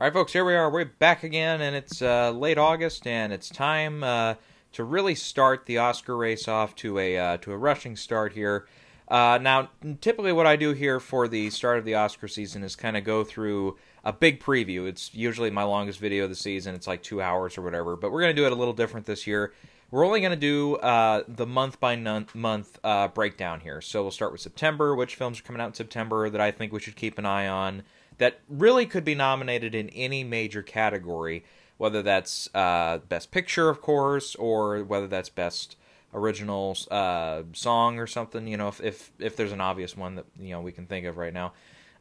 All right, folks, here we are. We're back again, and it's late August, and it's time to really start the Oscar race off to a rushing start here. Now, typically what I do here for the start of the Oscar season is kind of go through a big preview. It's usually my longest video of the season. It's like 2 hours or whatever, but we're going to do it a little different this year. We're only going to do the month-by-month breakdown here. So we'll start with September, which films are coming out in September that I think we should keep an eye on, that really could be nominated in any major category, whether that's Best Picture, of course, or whether that's Best Original Song or something, you know, if there's an obvious one that, you know, we can think of right now.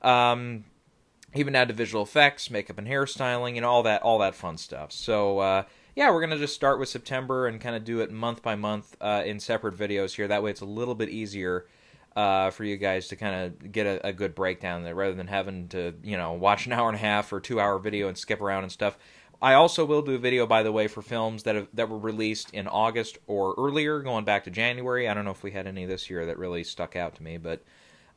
Even add to visual effects, makeup and hairstyling, you know, all that fun stuff. So, yeah, we're going to just start with September and kind of do it month by month in separate videos here. That way it's a little bit easier for you guys to kind of get a good breakdown there, rather than having to, you know, watch an hour and a half or 2 hour video and skip around and stuff. I also will do a video, by the way, for films that were released in August or earlier, going back to January. I don't know if we had any this year that really stuck out to me, but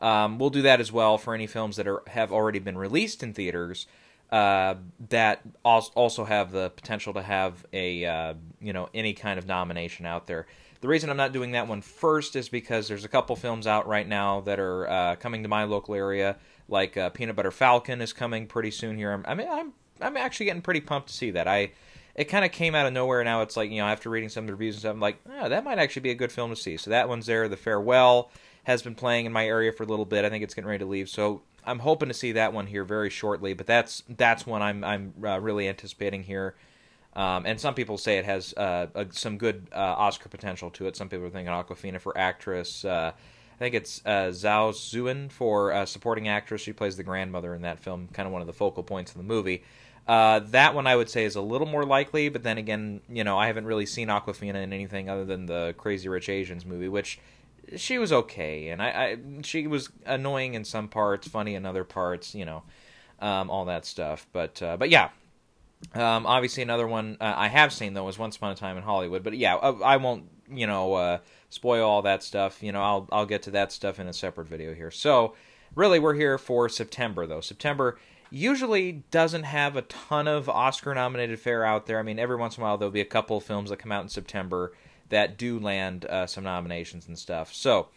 we'll do that as well for any films that have already been released in theaters that also have the potential to have a you know, any kind of nomination out there. The reason I'm not doing that one first is because there's a couple films out right now that are coming to my local area, like Peanut Butter Falcon is coming pretty soon here. I'm actually getting pretty pumped to see that. It kind of came out of nowhere. Now it's like, you know, after reading some of the reviews and stuff, I'm like, oh, that might actually be a good film to see. So that one's there. The Farewell has been playing in my area for a little bit. I think it's getting ready to leave. So I'm hoping to see that one here very shortly. But that's one I'm really anticipating here. And some people say it has some good Oscar potential to it. Some people are thinking Awkwafina for actress. I think it's Zhao Zun for supporting actress. She plays the grandmother in that film, kind of one of the focal points of the movie. That one I would say is a little more likely, but then again, you know, I haven't really seen Awkwafina in anything other than the Crazy Rich Asians movie, which she was okay, and she was annoying in some parts, funny in other parts, you know, all that stuff. But yeah. Obviously, another one I have seen, though, is Once Upon a Time in Hollywood. But yeah, I won't, you know, spoil all that stuff. You know, I'll get to that stuff in a separate video here. So, really, we're here for September, though. September usually doesn't have a ton of Oscar-nominated fare out there. I mean, every once in a while, there'll be a couple of films that come out in September that do land some nominations and stuff. So,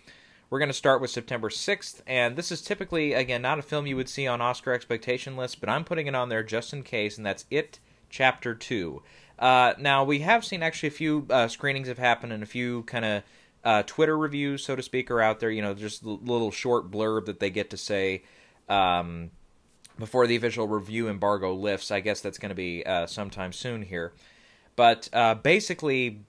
we're going to start with September 6th, and this is typically, again, not a film you would see on Oscar expectation lists, but I'm putting it on there just in case, and that's It Chapter 2. Now, we have seen actually a few screenings have happened, and a few kind of Twitter reviews, so to speak, are out there, you know, just a little short blurb that they get to say before the official review embargo lifts. I guess that's going to be sometime soon here. But basically,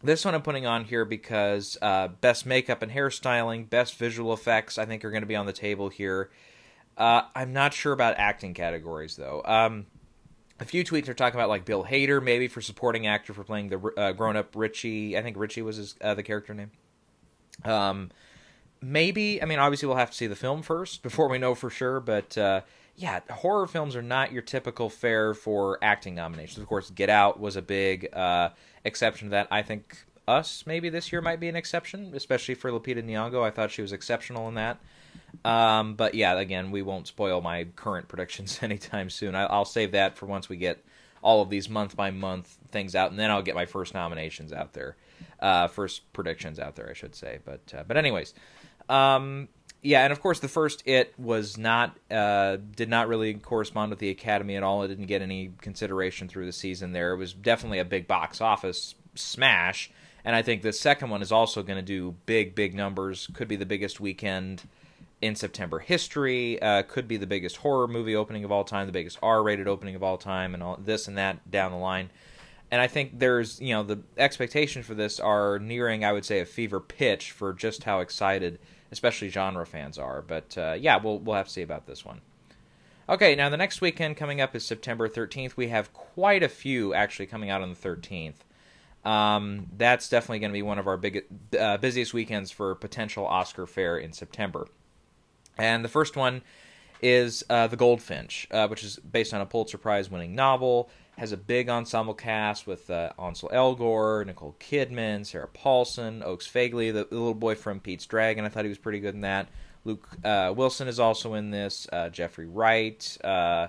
this one I'm putting on here because best makeup and hairstyling, best visual effects, I think are going to be on the table here. I'm not sure about acting categories, though. A few tweets are talking about, like, Bill Hader, maybe for supporting actor for playing the grown-up Richie. I think Richie was the character name. Maybe, I mean, obviously we'll have to see the film first before we know for sure, but yeah, horror films are not your typical fare for acting nominations. Of course, Get Out was a big exception to that. I think Us, maybe this year, might be an exception, especially for Lupita Nyong'o. I thought she was exceptional in that. But yeah, again, we won't spoil my current predictions anytime soon. I'll save that for once we get all of these month-by-month things out, and then I'll get my first nominations out there. First predictions out there, I should say. But anyways, yeah, and of course the first It was not did not really correspond with the Academy at all. It didn't get any consideration through the season there. It was definitely a big box office smash, and I think the second one is also going to do big numbers. Could be the biggest weekend in September history. Could be the biggest horror movie opening of all time, the biggest R-rated opening of all time, and all this and that down the line. And I think there's, you know, the expectations for this are nearing, I would say, a fever pitch for just how excited, especially genre fans are. But yeah, we'll have to see about this one. Okay, now the next weekend coming up is September 13th. We have quite a few actually coming out on the 13th. That's definitely going to be one of our busiest weekends for potential Oscar fare in September. And the first one is The Goldfinch, which is based on a Pulitzer Prize-winning novel. Has a big ensemble cast with Ansel Elgort, Nicole Kidman, Sarah Paulson, Oakes Fagley, the little boy from Pete's Dragon. I thought he was pretty good in that. Luke Wilson is also in this. Jeffrey Wright. I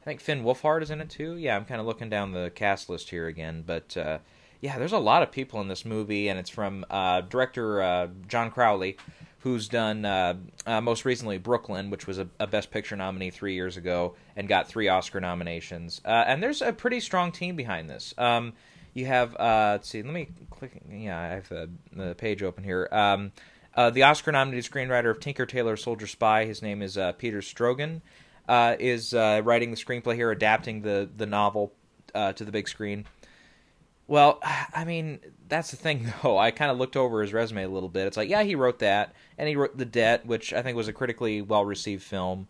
think Finn Wolfhard is in it too. Yeah, I'm kind of looking down the cast list here again, but yeah, there's a lot of people in this movie, and it's from director John Crowley, who's done most recently Brooklyn, which was a Best Picture nominee 3 years ago and got 3 Oscar nominations. And there's a pretty strong team behind this. You have, let's see, let me click. Yeah, I have the page open here. The Oscar-nominated screenwriter of Tinker Tailor Soldier Spy, his name is Peter Strogan, is writing the screenplay here, adapting the novel to the big screen. Well, I mean, that's the thing, though. I kind of looked over his resume a little bit. It's like, yeah, he wrote that, and he wrote The Debt, which I think was a critically well-received film.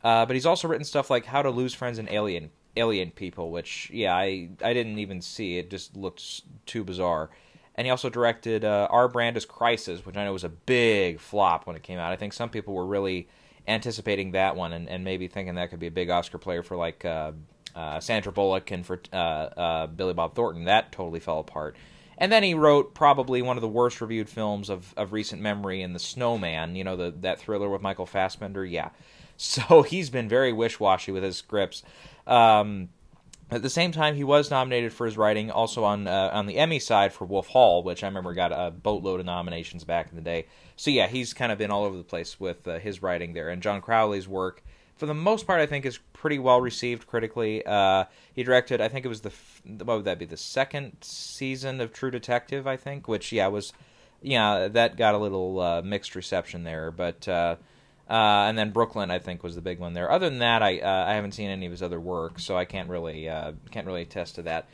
But he's also written stuff like How to Lose Friends and Alien People, which, yeah, I didn't even see. It just looked too bizarre. And he also directed Our Brand is Crisis, which I know was a big flop when it came out. I think some people were really anticipating that one and maybe thinking that could be a big Oscar player for, like, Sandra Bullock and for Billy Bob Thornton. That totally fell apart. And then he wrote probably one of the worst reviewed films of recent memory in The Snowman, you know, that thriller with Michael Fassbender. Yeah. So he's been very wish-washy with his scripts. At the same time, he was nominated for his writing also on the Emmy side for Wolf Hall, which I remember got a boatload of nominations back in the day. So yeah, he's kind of been all over the place with his writing there. And John Crowley's work, for the most part, I think is pretty well received critically. He directed, I think it was what would that be, the second season of True Detective, I think, which, yeah, was, yeah, that got a little mixed reception there. But and then Brooklyn, I think, was the big one there. Other than that, I haven't seen any of his other work, so I can't really attest to that.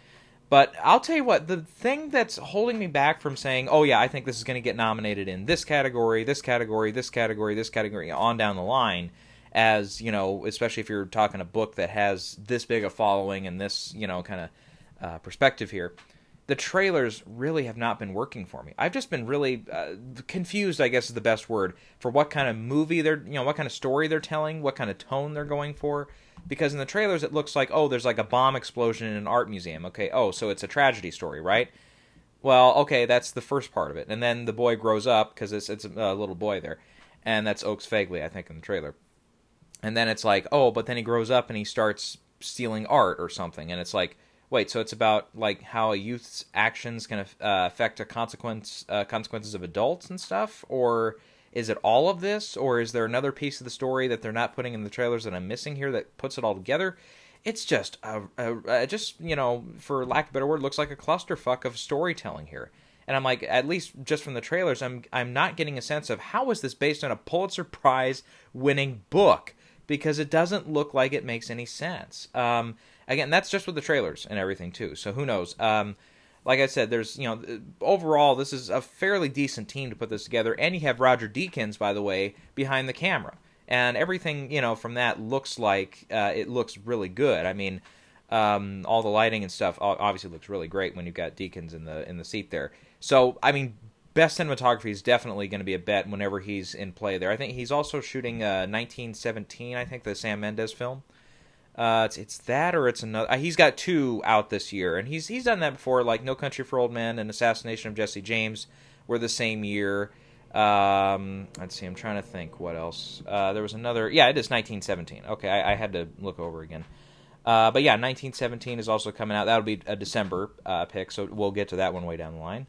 But I'll tell you what, the thing that's holding me back from saying, oh yeah, I think this is going to get nominated in this category, this category, this category, this category, on down the line, as, you know, especially if you're talking a book that has this big a following and this, you know, kind of perspective here, the trailers really have not been working for me. I've just been really confused, I guess is the best word, for what kind of movie they're, you know, what kind of story they're telling, what kind of tone they're going for. Because in the trailers it looks like, oh, there's like a bomb explosion in an art museum. Okay, oh, so it's a tragedy story, right? Well, okay, that's the first part of it. And then the boy grows up, because it's a little boy there. And that's Oakes Fagley, I think, in the trailer. And then it's like, oh, but then he grows up and he starts stealing art or something. And it's like, wait, so it's about like how a youth's actions can affect the consequences of adults and stuff? Or is it all of this? Or is there another piece of the story that they're not putting in the trailers that I'm missing here that puts it all together? It's just, just, you know, for lack of a better word, looks like a clusterfuck of storytelling here. And I'm like, at least just from the trailers, I'm not getting a sense of how is this based on a Pulitzer Prize winning book? Because it doesn't look like it makes any sense. Again, that's just with the trailers and everything too. So who knows? Like I said, there's, you know, overall this is a fairly decent team to put this together, and you have Roger Deakins, by the way, behind the camera, and everything, you know, from that looks like it looks really good. I mean, all the lighting and stuff obviously looks really great when you've got Deakins in the seat there. So I mean, best cinematography is definitely going to be a bet whenever he's in play there. I think he's also shooting 1917, I think, the Sam Mendes film. It's that, or it's another. He's got 2 out this year, and he's done that before, like No Country for Old Men and Assassination of Jesse James were the same year. Let's see, I'm trying to think what else. There was another. Yeah, it is 1917. Okay, I had to look over again. But yeah, 1917 is also coming out. That'll be a December pick, so we'll get to that one way down the line.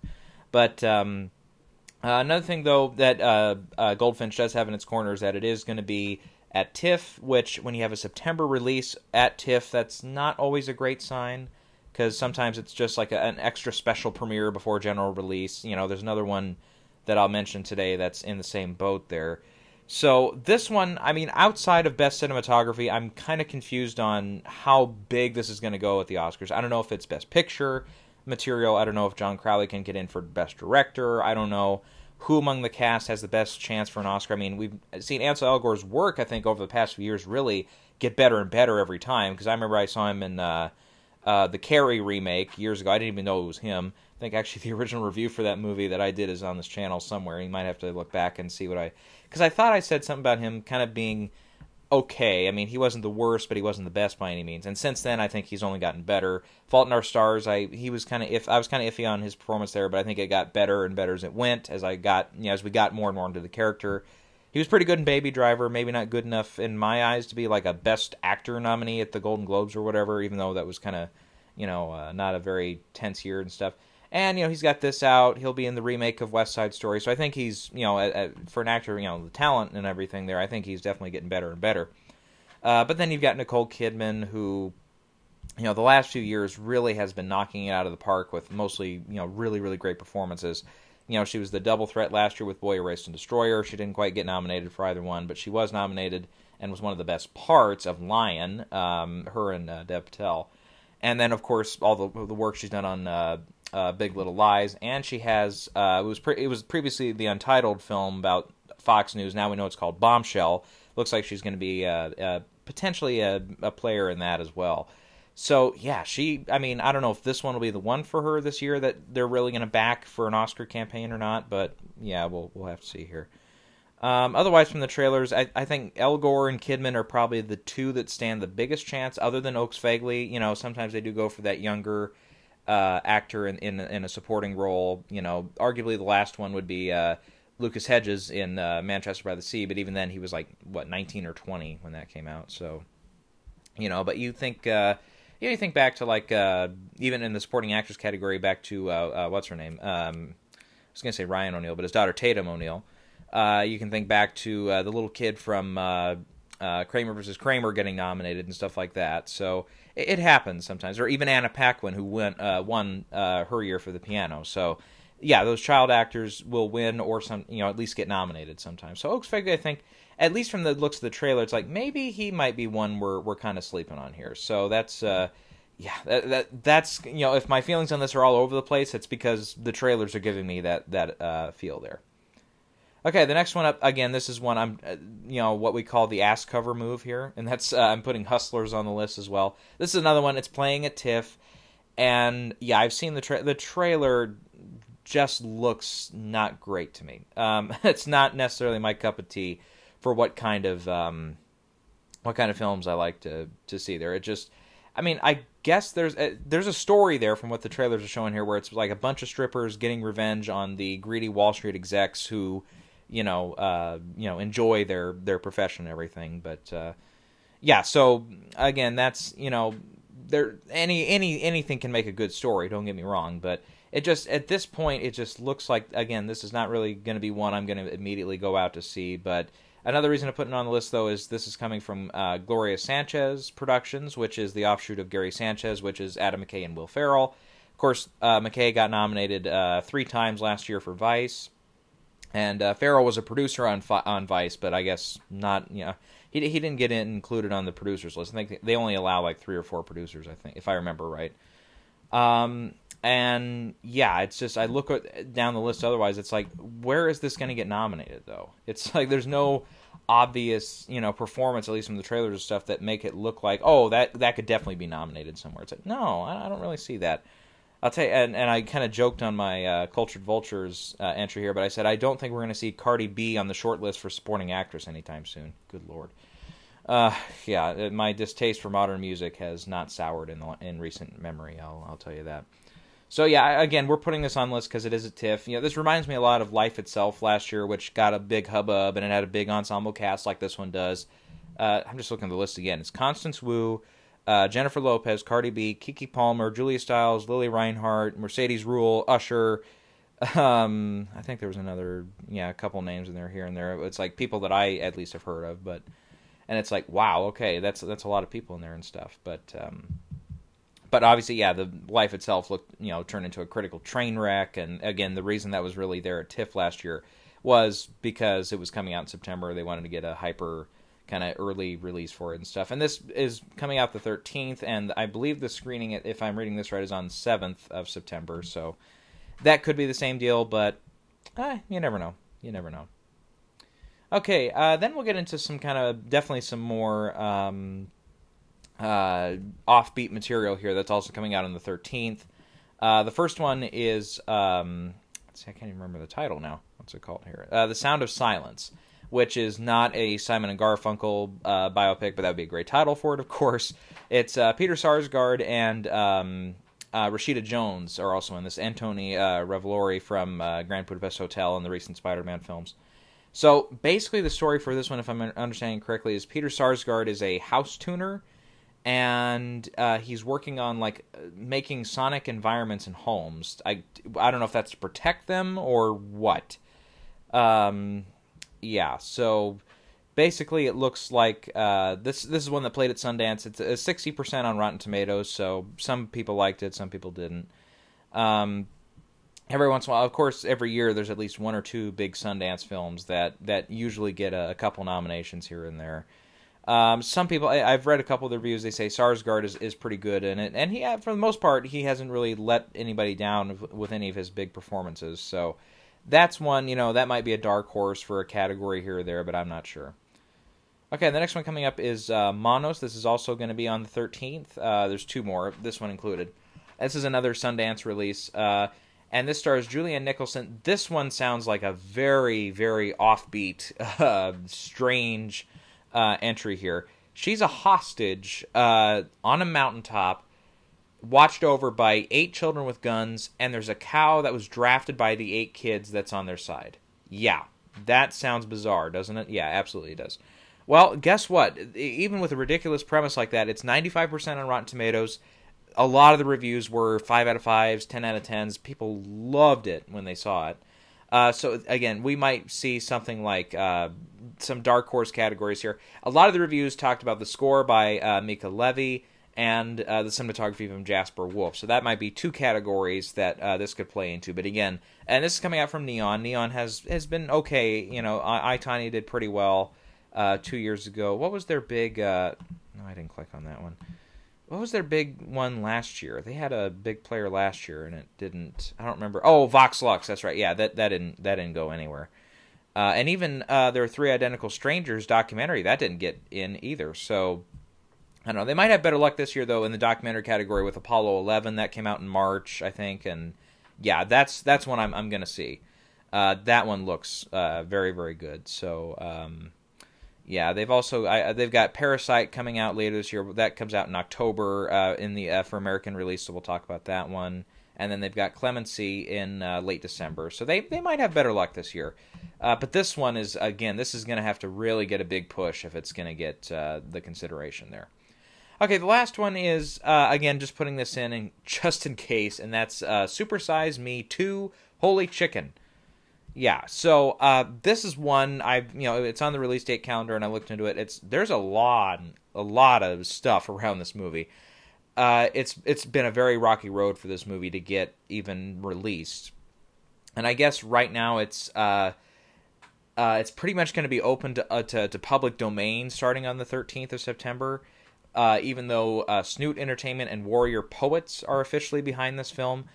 But another thing, though, that Goldfinch does have in its corner is that it is going to be at TIFF, which when you have a September release at TIFF, that's not always a great sign, because sometimes it's just like an extra special premiere before general release. You know, there's another one that I'll mention today that's in the same boat there. So this one, I mean, outside of Best Cinematography, I'm kind of confused on how big this is going to go at the Oscars. I don't know if it's Best Picture material. I don't know if John Crowley can get in for Best Director. I don't know who among the cast has the best chance for an Oscar. I mean, we've seen Ansel Elgor's work, I think, over the past few years really get better and better every time, because I remember I saw him in the Carrie remake years ago. I didn't even know it was him. I think actually the original review for that movie that I did is on this channel somewhere. You might have to look back and see because I thought I said something about him kind of being okay. I mean, he wasn't the worst, but he wasn't the best by any means. And since then, I think he's only gotten better. Fault in Our Stars, I was kind of iffy on his performance there, but I think it got better and better as it went, as we got more and more into the character. he was pretty good in Baby Driver, maybe not good enough in my eyes to be like a Best Actor nominee at the Golden Globes or whatever, even though that was kind of, not a very tense year and stuff. And, he's got this out. He'll be in the remake of West Side Story. So I think he's, for an actor, the talent and everything there, I think he's definitely getting better and better. But then you've got Nicole Kidman, who, the last few years really has been knocking it out of the park with mostly, really, really great performances. She was the double threat last year with Boy Erased and Destroyer. She didn't quite get nominated for either one, but she was nominated and was one of the best parts of Lion, her and Dev Patel. And then, of course, all the work she's done on Big Little Lies, and she has it was previously the Untitled film about Fox News. Now we know it's called Bombshell. Looks like she's going to be potentially a player in that as well. So yeah, I don't know if this one will be the one for her this year that they're really going to back for an Oscar campaign or not, but yeah, we'll have to see here. Otherwise, from the trailers, I think Elgort and Kidman are probably the two that stand the biggest chance, other than Oakes Fegley. Sometimes they do go for that younger actor in a supporting role. Arguably the last one would be Lucas Hedges in Manchester by the Sea, but even then he was 19 or 20 when that came out. So, but you think you think back to even in the supporting actress category, back to what's her name? I was gonna say Ryan O'Neal, but his daughter Tatum O'Neal. You can think back to the little kid from Kramer versus Kramer getting nominated and stuff like that. So it happens sometimes. Or even Anna Paquin, who won her year for The Piano. So yeah, those child actors will win or at least get nominated sometimes. So Oakes Fegley, I think, at least from the looks of the trailer, it's like maybe he might be one we're kind of sleeping on here. So that's that's if my feelings on this are all over the place, it's because the trailers are giving me that feel there. Okay, the next one up, again, this is one I'm, what we call the ass cover move here, and that's, I'm putting Hustlers on the list as well. This is another one, it's playing at TIFF, and yeah, I've seen the trailer just looks not great to me. It's not necessarily my cup of tea for what kind of films I like to see there. It just, I guess there's a story there from what the trailers are showing here, where it's like a bunch of strippers getting revenge on the greedy Wall Street execs who, enjoy their profession and everything. But yeah, so again, that's there anything can make a good story. Don't get me wrong, but it just at this point it just looks like, again, this is not really going to be one I'm going to immediately go out to see. But another reason to put it on the list, though, is this is coming from Gloria Sanchez Productions, which is the offshoot of Gary Sanchez, which is Adam McKay and Will Ferrell. Of course, McKay got nominated 3 times last year for Vice. And Farrell was a producer on Vice, but I guess not. He didn't get included on the producers list. I think they only allow 3 or 4 producers, I think, if I remember right. And yeah, it's just I look down the list. Otherwise, it's like, where is this going to get nominated? Though it's like there's no obvious performance, at least from the trailers and stuff, that make it look like, oh, that could definitely be nominated somewhere. It's like, no, I don't really see that. I'll tell you, and I kind of joked on my Cultured Vultures entry here, but I said I don't think we're going to see Cardi B on the short list for supporting actress anytime soon. Good Lord. Yeah, my distaste for modern music has not soured in recent memory, I'll tell you that. So yeah, again, we're putting this on the list because it is a TIFF. This reminds me a lot of Life Itself last year, which got a big hubbub, and it had a big ensemble cast like this one does. I'm just looking at the list again. It's Constance Wu, Jennifer Lopez, Cardi B, Keke Palmer, Julia Stiles, Lily Reinhart, Mercedes Ruehl, Usher. I think there was a couple names in there here and there. It's like people that I at least have heard of, and it's like, wow, okay, that's a lot of people in there and stuff. But obviously, yeah, the Life Itself turned into a critical train wreck, and again, the reason that was really there at TIFF last year was because it was coming out in September. They wanted to get a hyper kind of early release for it and stuff. And this is coming out the 13th, and I believe the screening, if I'm reading this right, is on 7th of September. So that could be the same deal, but you never know. You never know. Okay, then we'll get into definitely some more offbeat material here that's also coming out on the 13th. The first one is, let's see, I can't even remember the title now. What's it called here? The Sound of Silence, which is not a Simon and Garfunkel biopic, but that would be a great title for it, of course. It's Peter Sarsgaard and Rashida Jones are also in this. Antoni Revolori from Grand Budapest Hotel and the recent Spider-Man films. So basically, the story for this one, if I'm understanding correctly, is Peter Sarsgaard is a house tuner, and he's working on like making sonic environments in homes. I don't know if that's to protect them or what. Yeah. So basically, it looks like this is one that played at Sundance. It's 60% on Rotten Tomatoes, so some people liked it, some people didn't. Every once in a while, of course, every year there's at least one or two big Sundance films that usually get a couple nominations here and there. Some people, I've read a couple of the reviews, they say Sarsgaard is pretty good in it, and he, for the most part, he hasn't really let anybody down with any of his big performances. So that's one, that might be a dark horse for a category here or there, but I'm not sure. Okay, the next one coming up is Manos. This is also going to be on the 13th. There's two more, this one included. This is another Sundance release. And this stars Julianne Nicholson. This one sounds like a very, very offbeat, strange entry here. She's a hostage on a mountaintop, watched over by 8 children with guns, and there's a cow that was drafted by the 8 kids that's on their side. Yeah, that sounds bizarre, doesn't it? Yeah, absolutely it does. Well, guess what? Even with a ridiculous premise like that, it's 95% on Rotten Tomatoes. A lot of the reviews were 5 out of 5s, 10 out of 10s. People loved it when they saw it. So, again, we might see something like some dark horse categories here. A lot of the reviews talked about the score by Mika Levy and the cinematography from Jasper Wolf. So that might be 2 categories that this could play into. But, again, and this is coming out from Neon. Neon has been okay. I, Tonya did pretty well 2 years ago. What was their big... no, I didn't click on that one. What was their big one last year? They had a big player last year, and it didn't. I don't remember. Oh, Vox Lux. That's right. Yeah, that didn't go anywhere. And even their 3 Identical Strangers documentary, that didn't get in either. So I don't know. They might have better luck this year though in the documentary category with Apollo 11 that came out in March, I think. And yeah, that's one I'm gonna see. That one looks very, very good. So. Yeah, they've also they've got Parasite coming out later this year. That comes out in October in the for American release, so we'll talk about that one. And then they've got Clemency in late December, so they might have better luck this year. But this one is this is going to have to really get a big push if it's going to get the consideration there. Okay, the last one is again just putting this in just in case, and that's Super Size Me 2: Holy Chicken. Yeah, so this is one it's on the release date calendar, and I looked into it. There's a lot of stuff around this movie. It's been a very rocky road for this movie to get even released, and I guess right now it's pretty much going to be open to public domain starting on the 13th of September. Even though Snoot Entertainment and Warrior Poets are officially behind this film.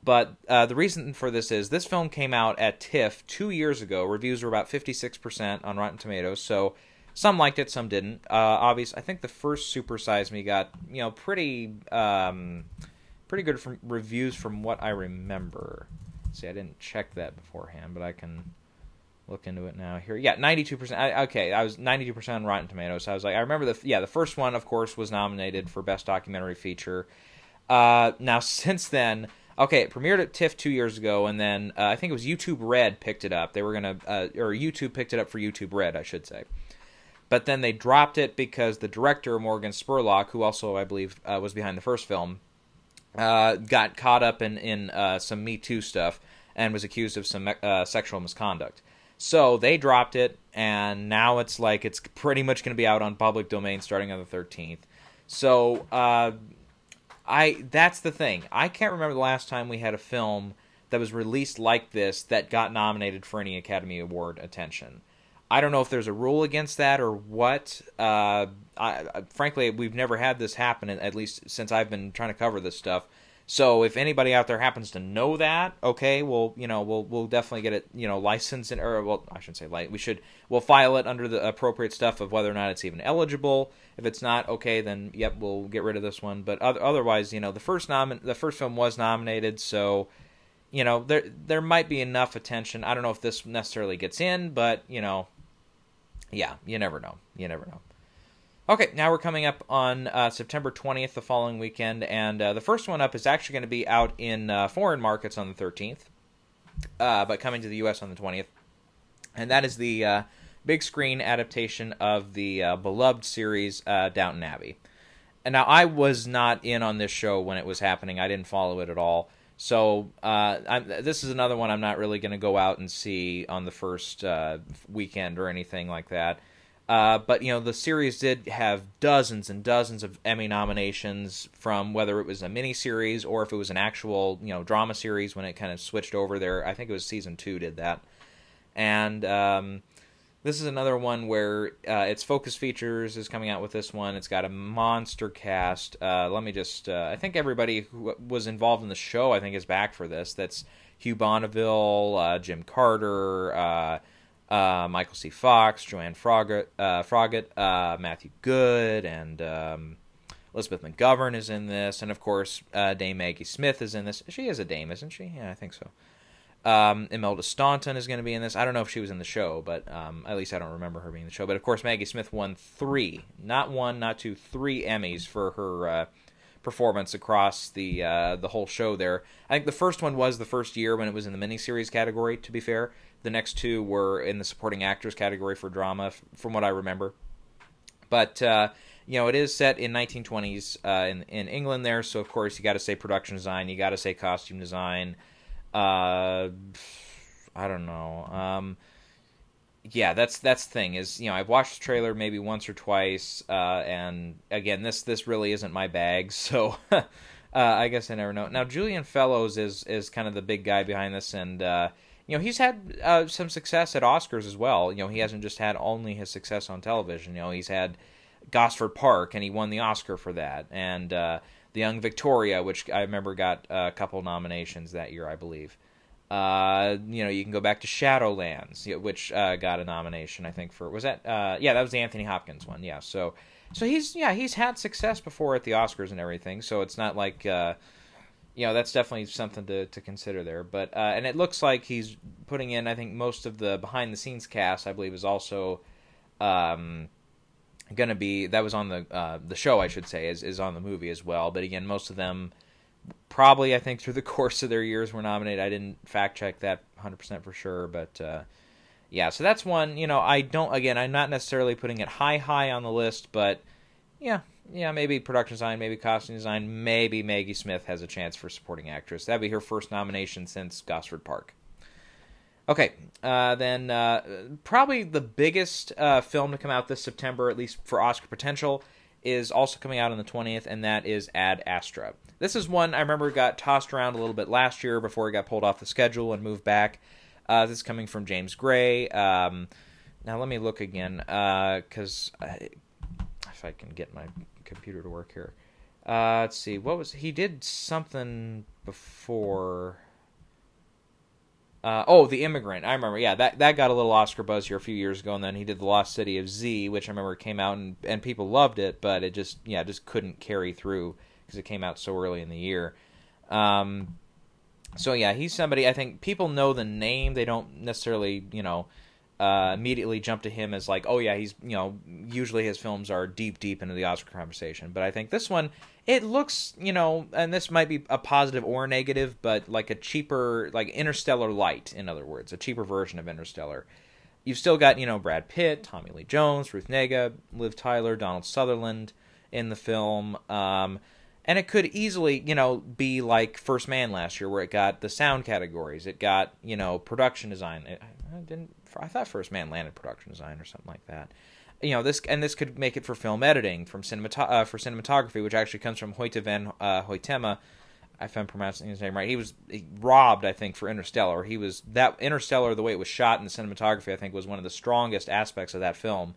But the reason for this is this film came out at TIFF 2 years ago. Reviews were about 56% on Rotten Tomatoes, so some liked it, some didn't. Obviously, I think the first Super Size Me got pretty good reviews from what I remember. See, I didn't check that beforehand, but I can look into it now. Here, yeah, 92%. Okay, I was 92% on Rotten Tomatoes. So I was like, I remember the first one, of course, was nominated for Best Documentary Feature. Now since then. Okay, it premiered at TIFF 2 years ago, and then I think it was YouTube Red picked it up. They were going to, or YouTube picked it up for YouTube Red, I should say. But then they dropped it because the director, Morgan Spurlock, who also, I believe, was behind the first film, got caught up in some Me Too stuff and was accused of some sexual misconduct. So they dropped it, and now it's pretty much going to be out on public domain starting on the 13th. So, that's the thing. I can't remember the last time we had a film that was released like this that got nominated for any Academy Award attention. I don't know if there's a rule against that or what. Frankly, we've never had this happen, at least since I've been trying to cover this stuff. So if anybody out there happens to know that, okay, we'll definitely get it, licensed, I shouldn't say we'll file it under the appropriate stuff of whether or not it's even eligible. If it's not, okay, then yep, we'll get rid of this one. But otherwise, the first film was nominated, so there might be enough attention. I don't know if this necessarily gets in, but yeah, you never know. Okay, now we're coming up on September 20th, the following weekend, and the first one up is actually going to be out in foreign markets on the 13th, but coming to the U.S. on the 20th. and that is the big screen adaptation of the beloved series Downton Abbey. And now I was not in on this show when it was happening. I didn't follow it at all. So this is another one I'm not really going to go out and see on the first weekend or anything like that. But, you know, the series did have dozens and dozens of Emmy nominations, from whether it was a miniseries or if it was an actual, you know, drama series when it kind of switched over there. I think it was season 2 did that. And this is another one where its Focus Features is coming out with this one. It's got a monster cast. Let me just... I think everybody who was involved in the show, I think, is back for this. That's Hugh Bonneville, Jim Carter, Michael C. Fox, Joanne Froggatt, Matthew Good, and Elizabeth McGovern is in this. And, of course, Dame Maggie Smith is in this. She is a dame, isn't she? Yeah, I think so. Imelda Staunton is going to be in this. I don't know if she was in the show, but at least I don't remember her being in the show. But, of course, Maggie Smith won 3, not 1, not 2, 3 Emmys for her performance across the whole show there. I think the first one was the first year when it was in the miniseries category, to be fair. The next 2 were in the supporting actors category for drama, from what I remember. But, you know, it is set in 1920s in England there, so, of course, you got to say production design, you got to say costume design. I don't know. Yeah, that's the thing is, you know, I've watched the trailer maybe once or twice, and again, this really isn't my bag, so I guess I never know. Now, Julian Fellows is kind of the big guy behind this, and you know, he's had some success at Oscars as well. You know, he hasn't just had only his success on television. You know, he's had Gosford Park, and he won the Oscar for that, and The Young Victoria, which I remember got a couple nominations that year, I believe. You know, you can go back to Shadowlands, which got a nomination, I think, for... Was that... yeah, that was the Anthony Hopkins one, yeah. So he's had success before at the Oscars and everything, so it's not like... you know, that's definitely something to consider there. But and it looks like he's putting in, I think, most of the behind-the-scenes cast, I believe, is also... going to be, that was on the show, I should say, is on the movie as well. But again, most of them probably, I think, through the course of their years were nominated. I didn't fact check that 100% for sure, but yeah, so that's one. You know, I'm not necessarily putting it high on the list, but yeah, maybe production design, maybe costume design, maybe Maggie Smith has a chance for supporting actress. That'd be her first nomination since Gosford Park. Okay, then probably the biggest film to come out this September, at least for Oscar potential, is also coming out on the 20th, and that is Ad Astra. This is one I remember got tossed around a little bit last year before it got pulled off the schedule and moved back. This is coming from James Gray. Now let me look again, because if I can get my computer to work here. Let's see, he did something before... The Immigrant. I remember, yeah, that got a little Oscar buzz here a few years ago, and then he did The Lost City of Z, which I remember came out, and people loved it, but it just couldn't carry through because it came out so early in the year. So yeah, he's somebody, I think people know the name, they don't necessarily, immediately jump to him as like, oh yeah, he's, usually his films are deep into the Oscar conversation, but I think this one, it looks, and this might be a positive or negative, but like a cheaper, like Interstellar Light, in other words, a cheaper version of Interstellar. You've still got, Brad Pitt, Tommy Lee Jones, Ruth Negga, Liv Tyler, Donald Sutherland in the film, and it could easily, be like First Man last year, where it got the sound categories, it got, production design. I thought First Man landed production design or something like that. This could make it for film editing, for cinematography, which actually comes from Hoyte van Hoytema, if I'm pronouncing his name right. He robbed, I think, for Interstellar. That Interstellar, the way it was shot in the cinematography, I think, was one of the strongest aspects of that film,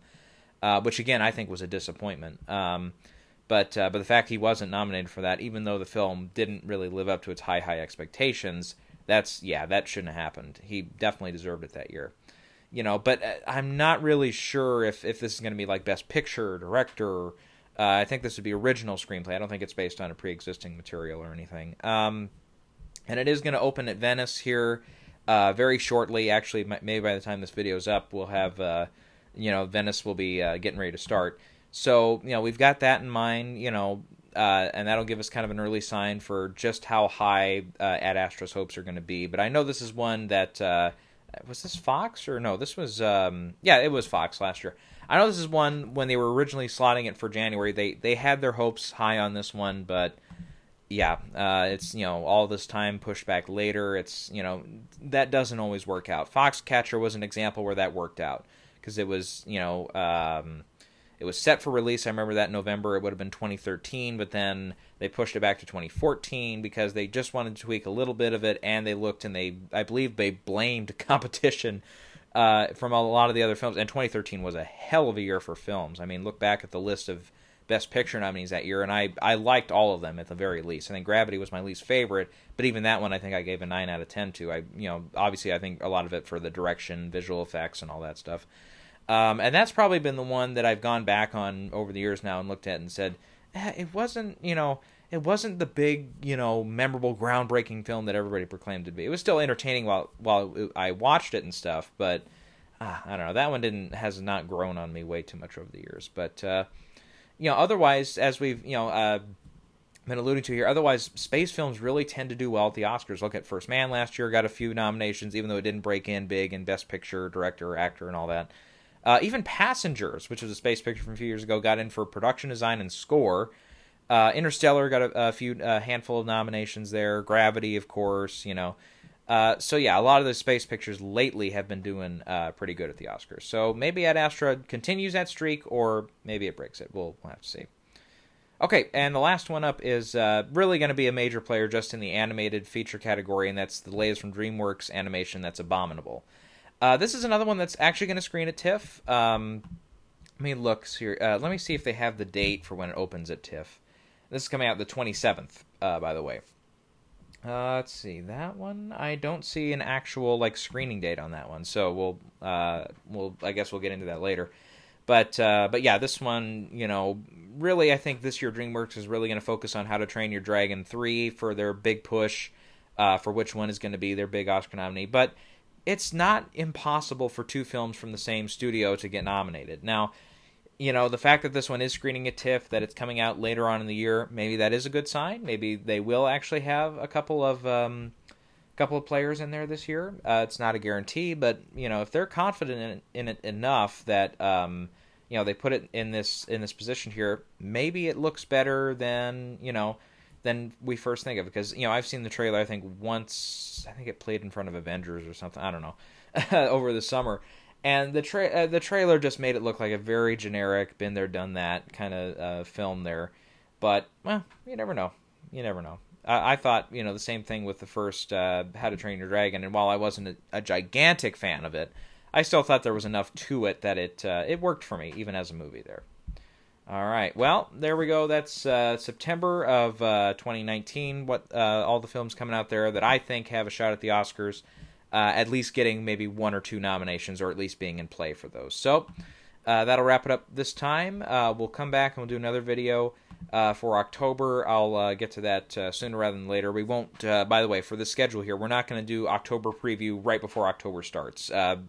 which again I think was a disappointment. But the fact he wasn't nominated for that, even though the film didn't really live up to its high expectations, that shouldn't have happened. He definitely deserved it that year. But I'm not really sure if this is going to be like Best Picture, Director. I think this would be original screenplay. I don't think it's based on a pre-existing material or anything. And it is going to open at Venice here very shortly. Actually, maybe by the time this video's up, we'll have, Venice will be getting ready to start. So, we've got that in mind, and that'll give us kind of an early sign for just how high Ad Astra's hopes are going to be. But I know this is one that... Was this Fox or no? This was yeah, it was Fox last year. I know this is one when they were originally slotting it for January. They had their hopes high on this one, but yeah, it's all this time pushed back later. It's that doesn't always work out. Foxcatcher was an example where that worked out because it was it was set for release. I remember that in November. It would have been 2013, but then they pushed it back to 2014 because they just wanted to tweak a little bit of it, and they looked and I believe they blamed competition from a lot of the other films. And 2013 was a hell of a year for films. I mean, look back at the list of Best Picture nominees that year, and I liked all of them at the very least. I think Gravity was my least favorite, but even that one I think I gave a 9 out of 10 to. Obviously I think a lot of it for the direction, visual effects, and all that stuff. And that's probably been the one that I've gone back on over the years now and looked at and said, it wasn't, it wasn't the big, memorable, groundbreaking film that everybody proclaimed it to be. It was still entertaining while I watched it and stuff, but I don't know. That one has not grown on me way too much over the years. But otherwise, as we've been alluding to here, otherwise space films really tend to do well at the Oscars. Look at First Man last year, got a few nominations, even though it didn't break in big in Best Picture, Director, Actor, and all that. Even Passengers, which was a space picture from a few years ago, got in for production design and score. Interstellar got a handful of nominations there. Gravity, of course, So yeah, a lot of the space pictures lately have been doing pretty good at the Oscars. So maybe Ad Astra continues that streak, or maybe it breaks it. We'll have to see. Okay, and the last one up is really going to be a major player just in the animated feature category, and that's the latest from DreamWorks Animation, that's Abominable. This is another one that's actually going to screen at TIFF. Let me look here. Let me see if they have the date for when it opens at TIFF. This is coming out the 27th, by the way. Let's see, that one, I don't see an actual screening date on that one, so I guess we'll get into that later. But yeah, this one, really I think this year DreamWorks is really going to focus on How to Train Your Dragon 3 for their big push for which one is going to be their big Oscar nominee. But it's not impossible for two films from the same studio to get nominated. Now, the fact that this one is screening at TIFF, that it's coming out later on in the year, maybe that is a good sign. Maybe they will actually have a couple of players in there this year. It's not a guarantee, but if they're confident in it enough that they put it in this position here, maybe it looks better than we first think of. Because I've seen the trailer I think once. I think it played in front of Avengers or something. I don't know over the summer. And the trailer just made it look like a very generic, been there, done that kind of film there. But, well, you never know. You never know. I thought, the same thing with the first How to Train Your Dragon. And while I wasn't a gigantic fan of it, I still thought there was enough to it that it worked for me, even as a movie there. All right. Well, there we go. That's September of 2019. All the films coming out there that I think have a shot at the Oscars. At least getting maybe 1 or 2 nominations, or at least being in play for those. So that'll wrap it up this time. We'll come back and we'll do another video for October. I'll get to that sooner rather than later. We won't, by the way, for the schedule here, we're not going to do October preview right before October starts. This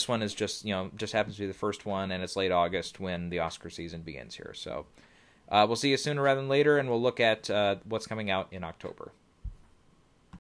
one is just happens to be the first one, and it's late August when the Oscar season begins here. So we'll see you sooner rather than later, and we'll look at what's coming out in October.